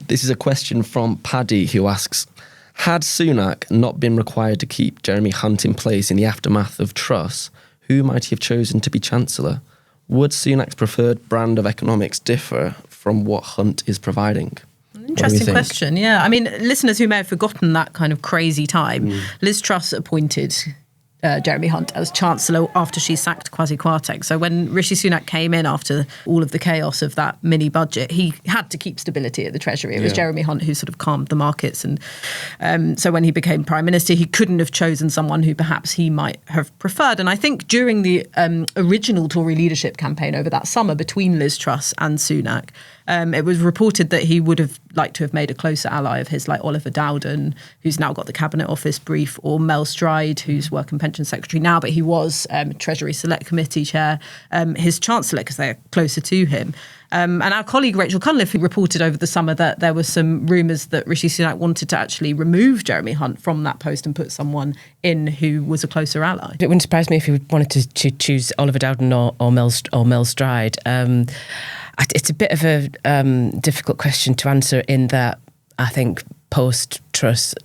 This is a question from Paddy, who asks, had Sunak not been required to keep Jeremy Hunt in place in the aftermath of Truss, who might he have chosen to be Chancellor? Would Sunak's preferred brand of economics differ from what Hunt is providing? Interesting question, yeah. I mean, listeners who may have forgotten that kind of crazy time, Liz Truss appointed Jeremy Hunt as Chancellor after she sacked Kwasi Kwarteng. So when Rishi Sunak came in after all of the chaos of that mini budget, he had to keep stability at the Treasury. It was Jeremy Hunt who sort of calmed the markets. And so when he became Prime Minister, he couldn't have chosen someone who perhaps he might have preferred. And I think during the original Tory leadership campaign over that summer between Liz Truss and Sunak, it was reported that he would have liked to have made a closer ally of his, like Oliver Dowden, who's now got the Cabinet Office brief, or Mel Stride, who's Work and Pension Secretary now, but he was Treasury Select Committee Chair, his Chancellor, because they're closer to him. And our colleague Rachel Cunliffe reported over the summer that there were some rumours that Rishi Sunak wanted to actually remove Jeremy Hunt from that post and put someone in who was a closer ally. It wouldn't surprise me if he wanted to choose Oliver Dowden or Mel Stride. It's a bit of a difficult question to answer in that I think post-Truss,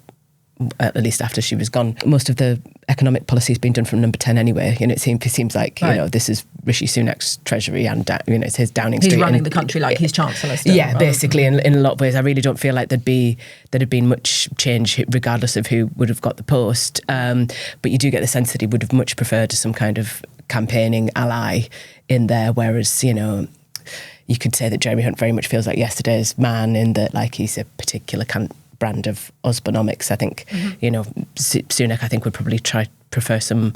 at least after she was gone, most of the economic policy has been done from number 10 anyway. You know, it seems like, you know, this is Rishi Sunak's Treasury and, you know, it's his Downing Street. He's running the country like he's Chancellor still. Yeah, basically, in a lot of ways. I really don't feel like there'd been much change regardless of who would have got the post. But you do get the sense that he would have much preferred some kind of campaigning ally in there, whereas, you know, you could say that Jeremy Hunt very much feels like yesterday's man in that, like, he's a particular brand of Osbornomics. I think, you know, Sunak, I think, would probably prefer some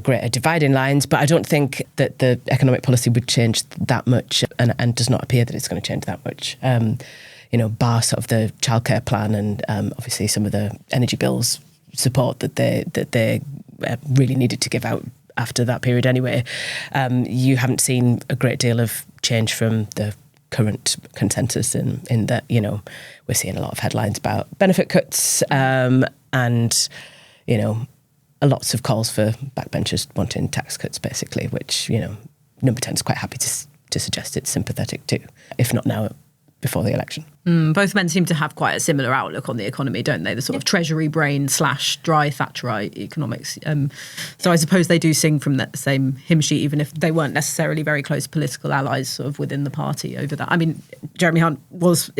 greater dividing lines, but I don't think that the economic policy would change that much, and does not appear that it's going to change that much. You know, bar sort of the childcare plan and obviously some of the energy bills support that they really needed to give out after that period anyway. You haven't seen a great deal of change from the current consensus in that, you know, we're seeing a lot of headlines about benefit cuts and, you know, lots of calls for backbenchers wanting tax cuts, basically, which, you know, Number 10 is quite happy to suggest it's sympathetic to, if not now, before the election. Both men seem to have quite a similar outlook on the economy, don't they? The sort of Treasury brain / dry Thatcherite economics. So I suppose they do sing from that same hymn sheet, even if they weren't necessarily very close political allies sort of within the party over that. I mean, Jeremy Hunt was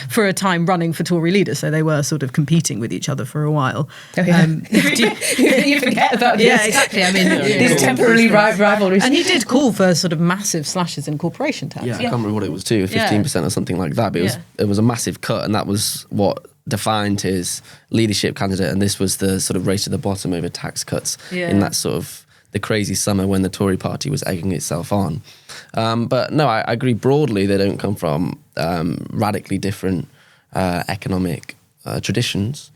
for a time running for Tory leader, so they were sort of competing with each other for a while. Oh, yeah. You forget about this. Yeah, exactly. I mean, these temporary rivalries. And he did call for sort of massive slashes in corporation tax. Yeah, I can't remember what it was too, 15% or something like that, but it was a massive cut, and that was what defined his leadership candidate, and this was the sort of race to the bottom over tax cuts in that sort of the crazy summer when the Tory party was egging itself on. But no, I agree broadly they don't come from radically different economic traditions,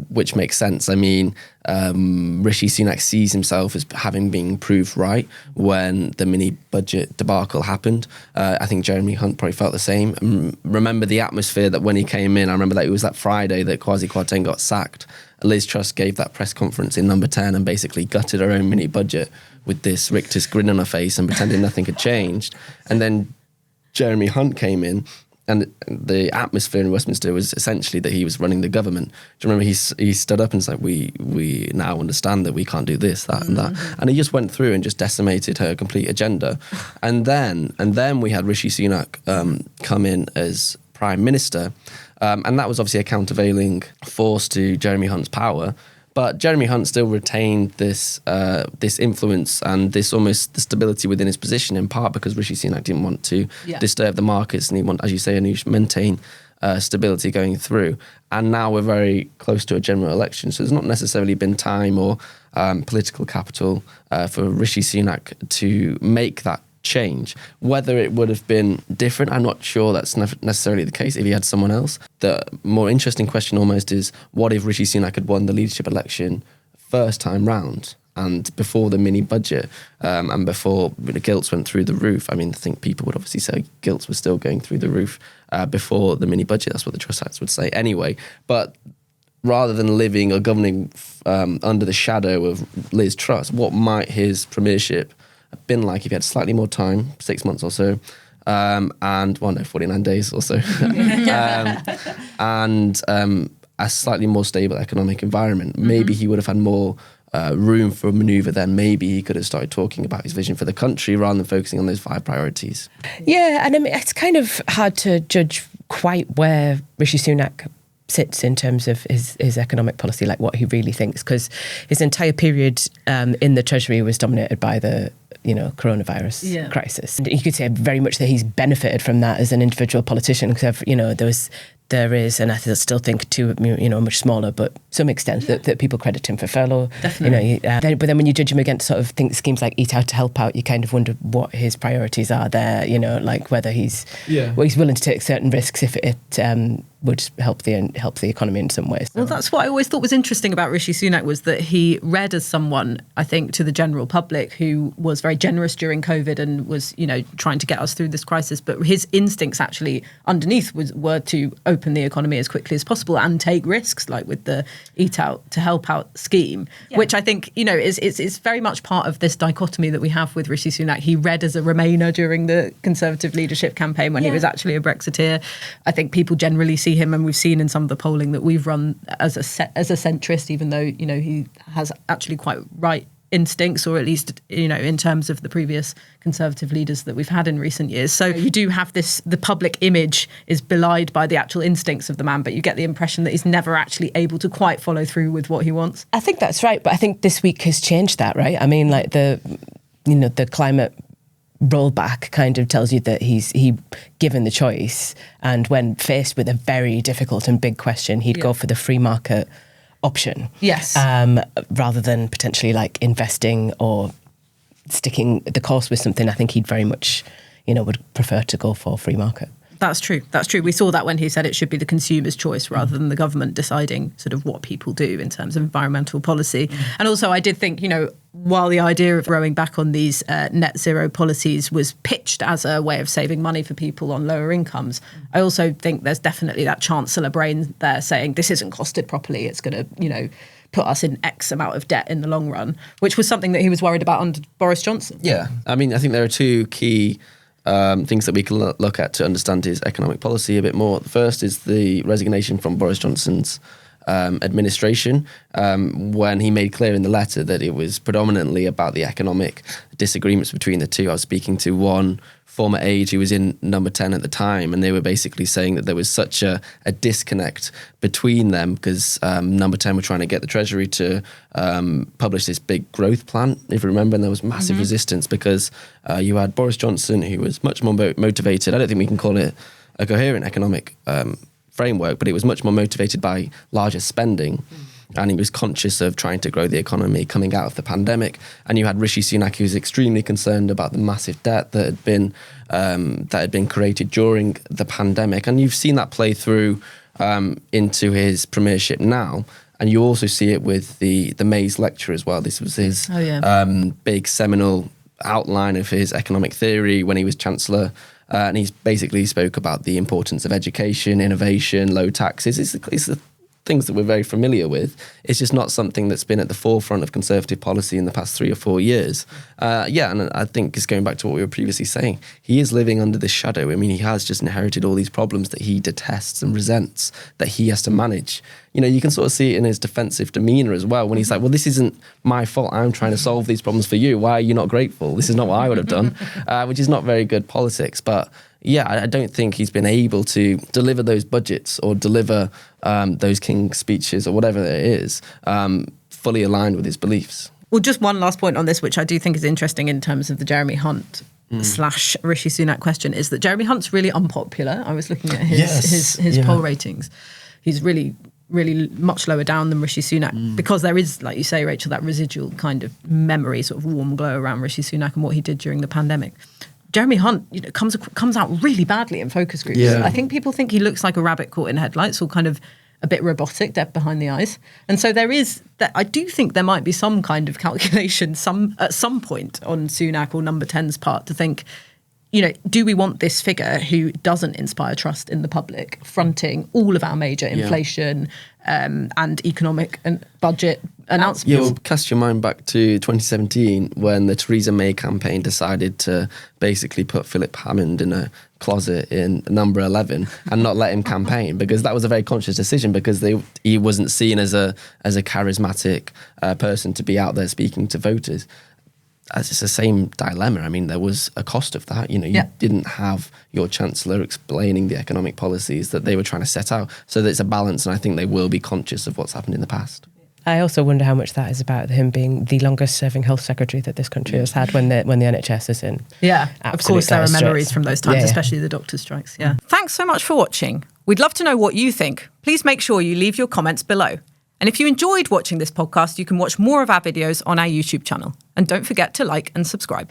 which makes sense. I mean, Rishi Sunak sees himself as having been proved right when the mini budget debacle happened. I think Jeremy Hunt probably felt the same. Remember the atmosphere that when he came in, I remember that it was that Friday that Kwasi Kwarteng got sacked. Liz Truss gave that press conference in Number 10 and basically gutted her own mini budget with this rictus grin on her face and pretending nothing had changed. And then Jeremy Hunt came in, and the atmosphere in Westminster was essentially that he was running the government. Do you remember he stood up and said, we now understand that we can't do this, that and that. And he just went through and just decimated her complete agenda. And then we had Rishi Sunak come in as Prime Minister. And that was obviously a countervailing force to Jeremy Hunt's power. But Jeremy Hunt still retained this influence and this almost the stability within his position, in part because Rishi Sunak didn't want to disturb the markets, and he wanted, as you say, Anoosh, maintain stability going through. And now we're very close to a general election, so there's not necessarily been time or political capital for Rishi Sunak to make that change. Whether it would have been different, I'm not sure that's necessarily the case if he had someone else. The more interesting question almost is, what if Rishi Sunak had won the leadership election first time round and before the mini budget and before the gilts went through the roof? I mean, I think people would obviously say gilts were still going through the roof before the mini budget. That's what the Truss Acts would say anyway. But rather than living or governing under the shadow of Liz Truss, what might his premiership been like if he had slightly more time, 6 months or so, and 49 days or so, and a slightly more stable economic environment. Maybe he would have had more room for manoeuvre then. Maybe he could have started talking about his vision for the country rather than focusing on those 5 priorities. Yeah, and I mean, it's kind of hard to judge quite where Rishi Sunak sits in terms of his economic policy, like what he really thinks, because his entire period in the Treasury was dominated by the coronavirus crisis. And you could say very much that he's benefited from that as an individual politician, because there is, and I still think to a much smaller but some extent that people credit him for furlough. Definitely. But then when you judge him against sort of schemes like Eat Out to Help Out, you kind of wonder what his priorities are there. Like whether he's willing to take certain risks if it would help the economy in some ways. Well, that's what I always thought was interesting about Rishi Sunak, was that he read as someone, I think, to the general public who was very generous during COVID and was, trying to get us through this crisis. But his instincts actually underneath were to open the economy as quickly as possible and take risks, like with the Eat Out to Help Out scheme, which I think, is very much part of this dichotomy that we have with Rishi Sunak. He read as a Remainer during the Conservative leadership campaign when he was actually a Brexiteer. I think people generally see him, and we've seen in some of the polling that we've run, as a centrist, even though he has actually quite right instincts, or at least in terms of the previous Conservative leaders that we've had in recent years. So you do have the public image is belied by the actual instincts of the man, but you get the impression that he's never actually able to quite follow through with what he wants. I think that's right, but I think this week has changed that, right? I mean, like the climate rollback kind of tells you that he given the choice, and when faced with a very difficult and big question, he'd go for the free market option. Yes. Rather than potentially like investing or sticking the course with something. I think he'd very much, would prefer to go for free market. That's true. We saw that when he said it should be the consumer's choice rather than the government deciding sort of what people do in terms of environmental policy. And also I did think, while the idea of rowing back on these net zero policies was pitched as a way of saving money for people on lower incomes, I also think there's definitely that Chancellor brain there saying this isn't costed properly. It's going to, put us in X amount of debt in the long run, which was something that he was worried about under Boris Johnson. Yeah. I mean, I think there are 2 key things that we can look at to understand his economic policy a bit more. The first is the resignation from Boris Johnson's administration, when he made clear in the letter that it was predominantly about the economic disagreements between the two. I was speaking to one former aide who was in number 10 at the time, and they were basically saying that there was such a disconnect between them because number 10 were trying to get the Treasury to publish this big growth plan, if you remember, and there was massive resistance because you had Boris Johnson, who was much more motivated. I don't think we can call it a coherent economic framework, but it was much more motivated by larger spending. And he was conscious of trying to grow the economy coming out of the pandemic. And you had Rishi Sunak, who was extremely concerned about the massive debt that had been created during the pandemic. And you've seen that play through into his premiership now. And you also see it with the Mays lecture as well. This was his big seminal outline of his economic theory when he was Chancellor. And he's basically spoke about the importance of education, innovation, low taxes. It's the things that we're very familiar with. It's just not something that's been at the forefront of Conservative policy in the past 3 or 4 years. And I think it's going back to what we were previously saying. He is living under this shadow. I mean, he has just inherited all these problems that he detests and resents that he has to manage. You can sort of see it in his defensive demeanour as well, when he's like, well, this isn't my fault. I'm trying to solve these problems for you. Why are you not grateful? This is not what I would have done, which is not very good politics. But yeah, I don't think he's been able to deliver those budgets or deliver those King's speeches or whatever it is, fully aligned with his beliefs. Well, just one last point on this, which I do think is interesting in terms of the Jeremy Hunt / Rishi Sunak question, is that Jeremy Hunt's really unpopular. I was looking at his poll ratings. He's really much lower down than Rishi Sunak because there is, like you say, Rachel, that residual kind of memory, sort of warm glow around Rishi Sunak and what he did during the pandemic. Jeremy Hunt comes out really badly in focus groups. I think people think he looks like a rabbit caught in headlights, or kind of a bit robotic, dead behind the eyes. And so there is that. I do think there might be some kind of calculation at some point on Sunak or number 10's part to think, do we want this figure who doesn't inspire trust in the public fronting all of our major inflation and economic and budget announcements? You'll cast your mind back to 2017 when the Theresa May campaign decided to basically put Philip Hammond in a closet in number 11 and not let him campaign, because that was a very conscious decision, because he wasn't seen as a charismatic person to be out there speaking to voters. It's the same dilemma. I mean, there was a cost of that. You didn't have your Chancellor explaining the economic policies that they were trying to set out. So there's a balance, and I think they will be conscious of what's happened in the past. I also wonder how much that is about him being the longest serving health secretary that this country has had when the NHS is in. Yeah, of course there are memories from those times, especially the doctor strikes. Yeah. Thanks so much for watching. We'd love to know what you think. Please make sure you leave your comments below. And if you enjoyed watching this podcast, you can watch more of our videos on our YouTube channel. And don't forget to like and subscribe.